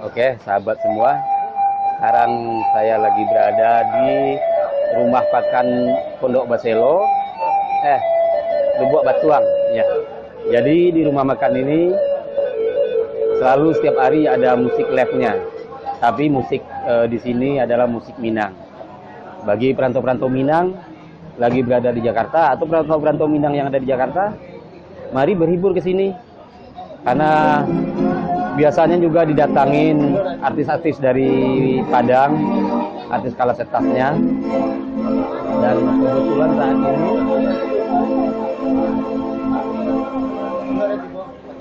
Oke, sahabat semua. Sekarang saya lagi berada di rumah makan Pondok Baselo, Lubuk Batuang. Ya. Jadi di rumah makan ini selalu setiap hari ada musik live-nya. Tapi musik di sini adalah musik Minang. Bagi perantau-perantau Minang lagi berada di Jakarta atau perantau-perantau Minang yang ada di Jakarta, mari berhibur ke sini. Karena biasanya juga didatangin artis-artis dari Padang, artis kalasetasnya. Dan kebetulan saat ini,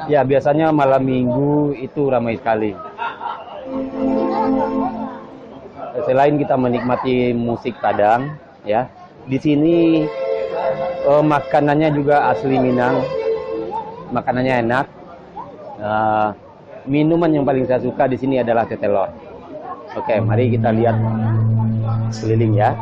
ya biasanya malam minggu itu ramai sekali. Selain kita menikmati musik Padang, ya, di sini makanannya juga asli Minang, makanannya enak. Minuman yang paling saya suka di sini adalah teh telor. Oke, mari kita lihat keliling ya.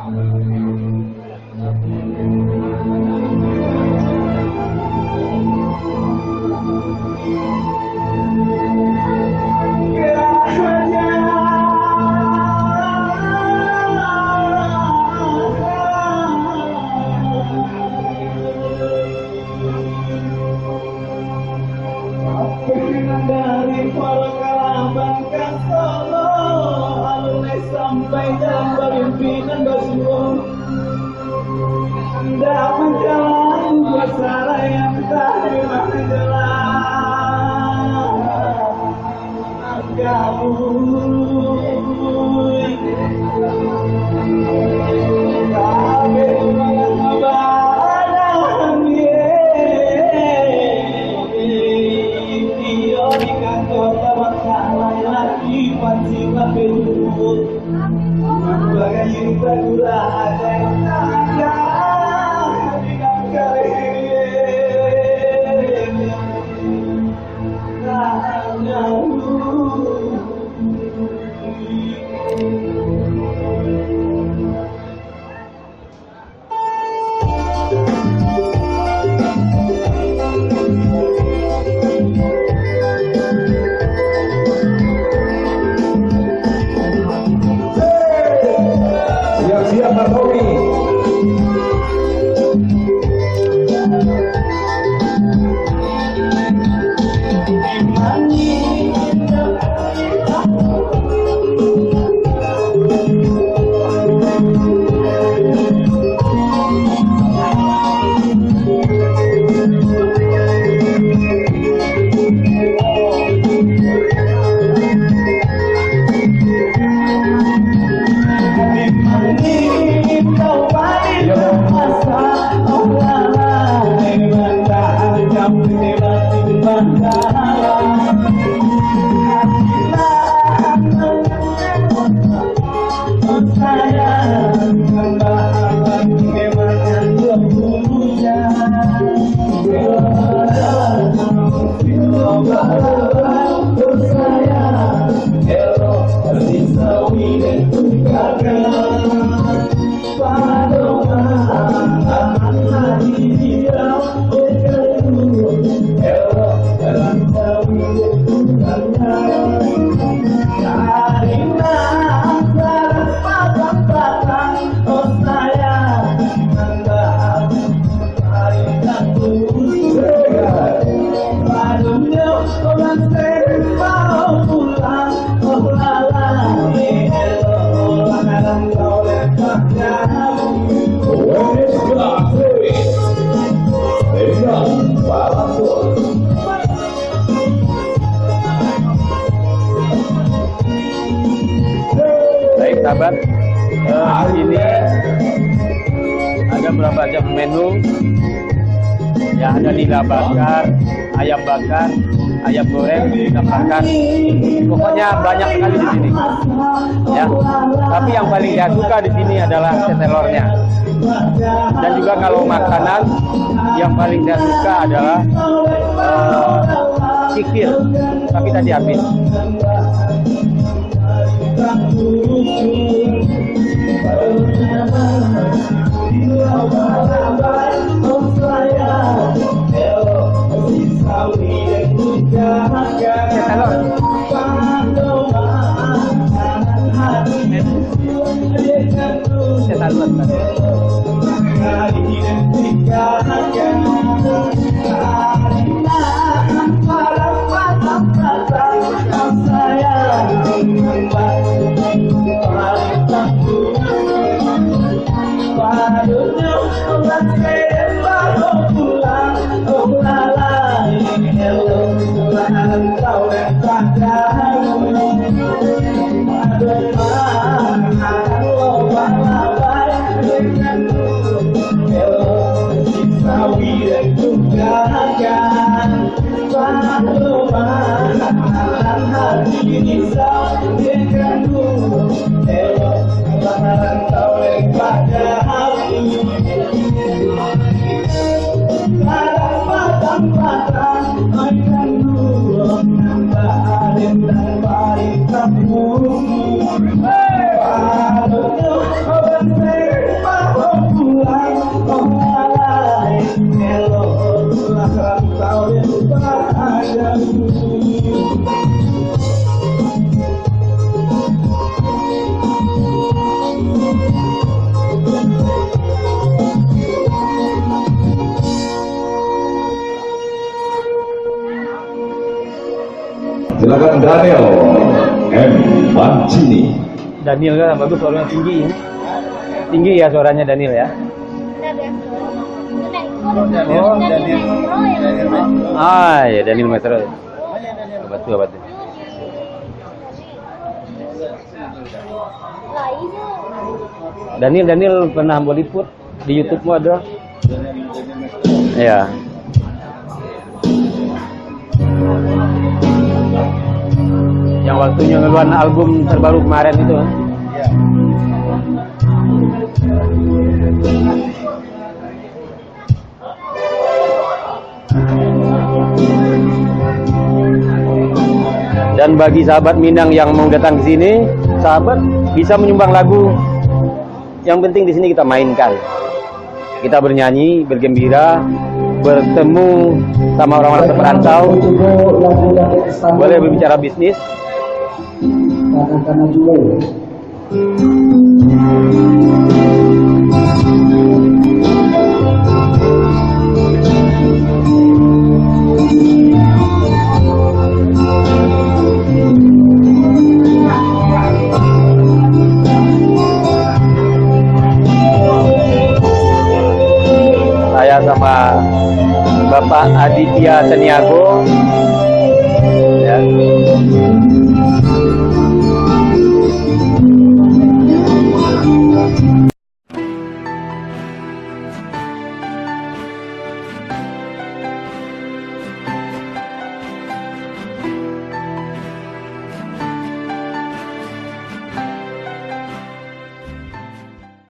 Baik sahabat, di sini ada berapa macam menu. Ya, ada nila bakar, ayam goreng, ikan bakar. Pokoknya banyak sekali di sini. Ya, tapi yang paling saya suka di sini adalah teh telornya. Dan juga kalau makanan yang paling saya suka adalah kikil, tapi tadi habis. Telur. Silakan Daniel M. Mancini. Daniel kan bagus, suaranya tinggi. Tinggi ya suaranya Daniel ya. Oh, Daniel. Ah, ya Daniel Metro. Obat. Daniel pernah Bollywood di YouTube-mu ada? Ya. Yang waktunya ngeluarin album terbaru kemarin itu kan? Iya. Dan bagi sahabat Minang yang mau datang ke sini, sahabat bisa menyumbang lagu. Yang penting di sini kita mainkan. Kita bernyanyi, bergembira, bertemu sama orang-orang seperantau. Boleh berbicara bisnis. Saya sama Bapak Aditya Seniago